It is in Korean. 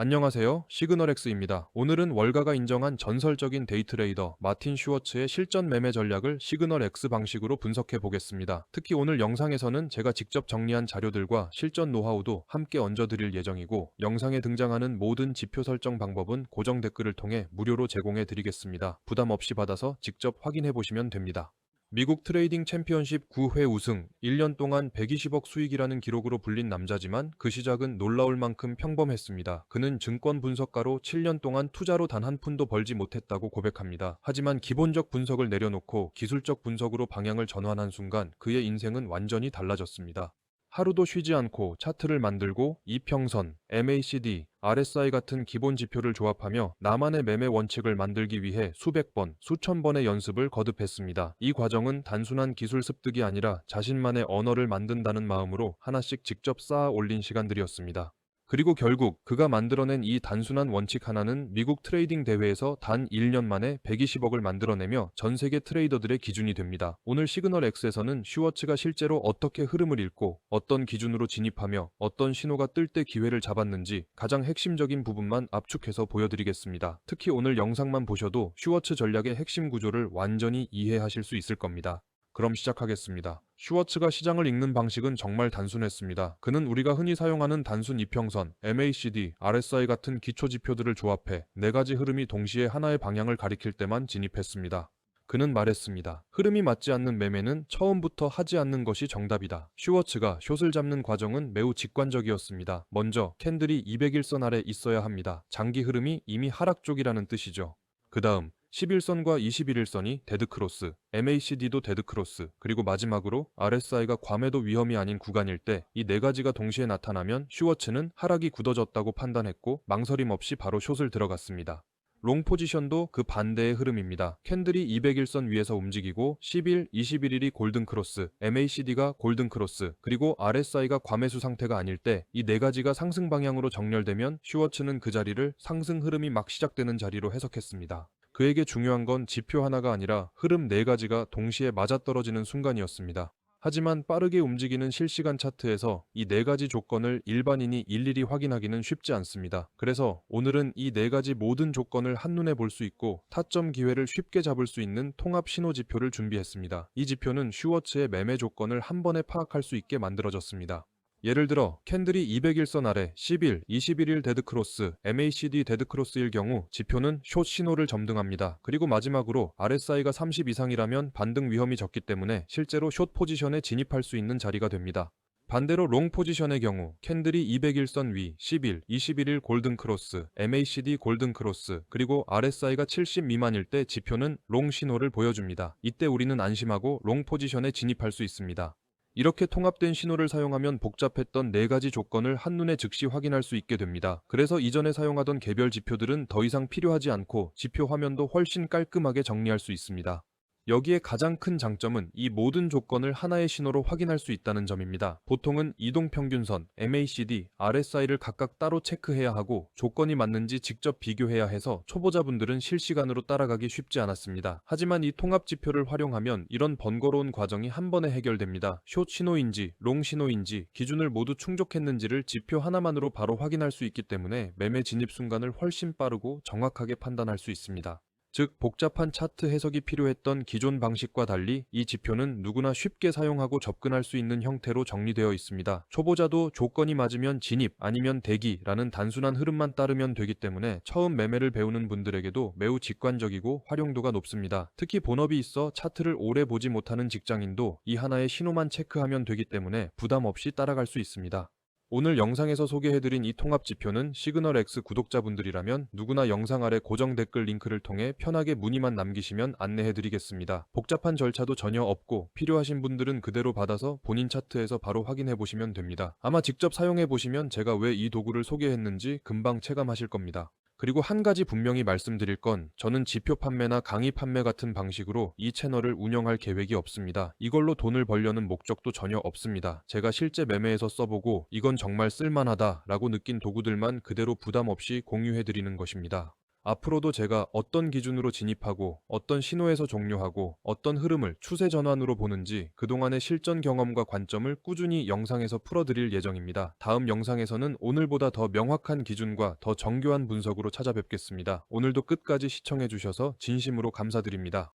안녕하세요. 시그널X입니다. 오늘은 월가가 인정한 전설적인 데이트레이더 마틴 슈워츠의 실전 매매 전략을 시그널X 방식으로 분석해 보겠습니다. 특히 오늘 영상에서는 제가 직접 정리한 자료들과 실전 노하우도 함께 얹어드릴 예정이고, 영상에 등장하는 모든 지표 설정 방법은 고정 댓글을 통해 무료로 제공해 드리겠습니다. 부담 없이 받아서 직접 확인해 보시면 됩니다. 미국 트레이딩 챔피언십 9회 우승, 1년 동안 120억 수익이라는 기록으로 불린 남자지만 그 시작은 놀라울 만큼 평범했습니다. 그는 증권 분석가로 7년 동안 투자로 단 한 푼도 벌지 못했다고 고백합니다. 하지만 기본적 분석을 내려놓고 기술적 분석으로 방향을 전환한 순간 그의 인생은 완전히 달라졌습니다. 하루도 쉬지 않고 차트를 만들고 이평선, MACD, RSI 같은 기본 지표를 조합하며 나만의 매매 원칙을 만들기 위해 수백 번, 수천 번의 연습을 거듭했습니다. 이 과정은 단순한 기술 습득이 아니라 자신만의 언어를 만든다는 마음으로 하나씩 직접 쌓아 올린 시간들이었습니다. 그리고 결국 그가 만들어낸 이 단순한 원칙 하나는 미국 트레이딩 대회에서 단 1년 만에 120억을 만들어내며 전 세계 트레이더들의 기준이 됩니다. 오늘 시그널 X에서는 슈워츠가 실제로 어떻게 흐름을 읽고 어떤 기준으로 진입하며 어떤 신호가 뜰 때 기회를 잡았는지 가장 핵심적인 부분만 압축해서 보여드리겠습니다. 특히 오늘 영상만 보셔도 슈워츠 전략의 핵심 구조를 완전히 이해하실 수 있을 겁니다. 그럼 시작하겠습니다. 슈워츠가 시장을 읽는 방식은 정말 단순했습니다. 그는 우리가 흔히 사용하는 단순 이평선, MACD, RSI 같은 기초 지표들을 조합해 네 가지 흐름이 동시에 하나의 방향을 가리킬 때만 진입했습니다. 그는 말했습니다. 흐름이 맞지 않는 매매는 처음부터 하지 않는 것이 정답이다. 슈워츠가 숏을 잡는 과정은 매우 직관적이었습니다. 먼저 캔들이 200일선 아래 있어야 합니다. 장기 흐름이 이미 하락 쪽이라는 뜻이죠. 그 다음 11선과 21일선이 데드크로스, MACD도 데드크로스, 그리고 마지막으로 RSI가 과매도 위험이 아닌 구간일 때 이 네 가지가 동시에 나타나면 슈워츠는 하락이 굳어졌다고 판단했고 망설임 없이 바로 숏을 들어갔습니다. 롱 포지션도 그 반대의 흐름입니다. 캔들이 200일선 위에서 움직이고 10일, 21일이 골든크로스, MACD가 골든크로스, 그리고 RSI가 과매수 상태가 아닐 때 이 네 가지가 상승 방향으로 정렬되면 슈워츠는 그 자리를 상승 흐름이 막 시작되는 자리로 해석했습니다. 그에게 중요한 건 지표 하나가 아니라 흐름 네 가지가 동시에 맞아떨어지는 순간이었습니다. 하지만 빠르게 움직이는 실시간 차트에서 이 네 가지 조건을 일반인이 일일이 확인하기는 쉽지 않습니다. 그래서 오늘은 이 네 가지 모든 조건을 한눈에 볼 수 있고 타점 기회를 쉽게 잡을 수 있는 통합 신호 지표를 준비했습니다. 이 지표는 슈워츠의 매매 조건을 한 번에 파악할 수 있게 만들어졌습니다. 예를 들어 캔들이 200일선 아래 10일, 21일 데드크로스, MACD 데드크로스일 경우 지표는 숏 신호를 점등합니다. 그리고 마지막으로 RSI가 30 이상이라면 반등 위험이 적기 때문에 실제로 숏 포지션에 진입할 수 있는 자리가 됩니다. 반대로 롱 포지션의 경우 캔들이 200일선 위 10일, 21일 골든크로스, MACD 골든크로스, 그리고 RSI가 70 미만일 때 지표는 롱 신호를 보여줍니다. 이때 우리는 안심하고 롱 포지션에 진입할 수 있습니다. 이렇게 통합된 신호를 사용하면 복잡했던 네 가지 조건을 한눈에 즉시 확인할 수 있게 됩니다. 그래서 이전에 사용하던 개별 지표들은 더 이상 필요하지 않고 지표 화면도 훨씬 깔끔하게 정리할 수 있습니다. 여기에 가장 큰 장점은 이 모든 조건을 하나의 신호로 확인할 수 있다는 점입니다. 보통은 이동평균선, MACD, RSI를 각각 따로 체크해야 하고 조건이 맞는지 직접 비교해야 해서 초보자분들은 실시간으로 따라가기 쉽지 않았습니다. 하지만 이 통합 지표를 활용하면 이런 번거로운 과정이 한 번에 해결됩니다. 숏 신호인지 롱 신호인지 기준을 모두 충족했는지를 지표 하나만으로 바로 확인할 수 있기 때문에 매매 진입 순간을 훨씬 빠르고 정확하게 판단할 수 있습니다. 즉 복잡한 차트 해석이 필요했던 기존 방식과 달리 이 지표는 누구나 쉽게 사용하고 접근할 수 있는 형태로 정리되어 있습니다. 초보자도 조건이 맞으면 진입 아니면 대기라는 단순한 흐름만 따르면 되기 때문에 처음 매매를 배우는 분들에게도 매우 직관적이고 활용도가 높습니다. 특히 본업이 있어 차트를 오래 보지 못하는 직장인도 이 하나의 신호만 체크하면 되기 때문에 부담 없이 따라갈 수 있습니다. 오늘 영상에서 소개해드린 이 통합 지표는 시그널X 구독자분들이라면 누구나 영상 아래 고정 댓글 링크를 통해 편하게 문의만 남기시면 안내해드리겠습니다. 복잡한 절차도 전혀 없고 필요하신 분들은 그대로 받아서 본인 차트에서 바로 확인해보시면 됩니다. 아마 직접 사용해보시면 제가 왜 이 도구를 소개했는지 금방 체감하실 겁니다. 그리고 한 가지 분명히 말씀드릴 건 저는 지표 판매나 강의 판매 같은 방식으로 이 채널을 운영할 계획이 없습니다. 이걸로 돈을 벌려는 목적도 전혀 없습니다. 제가 실제 매매에서 써보고 이건 정말 쓸만하다 라고 느낀 도구들만 그대로 부담 없이 공유해드리는 것입니다. 앞으로도 제가 어떤 기준으로 진입하고 어떤 신호에서 종료하고 어떤 흐름을 추세 전환으로 보는지 그동안의 실전 경험과 관점을 꾸준히 영상에서 풀어드릴 예정입니다. 다음 영상에서는 오늘보다 더 명확한 기준과 더 정교한 분석으로 찾아뵙겠습니다. 오늘도 끝까지 시청해주셔서 진심으로 감사드립니다.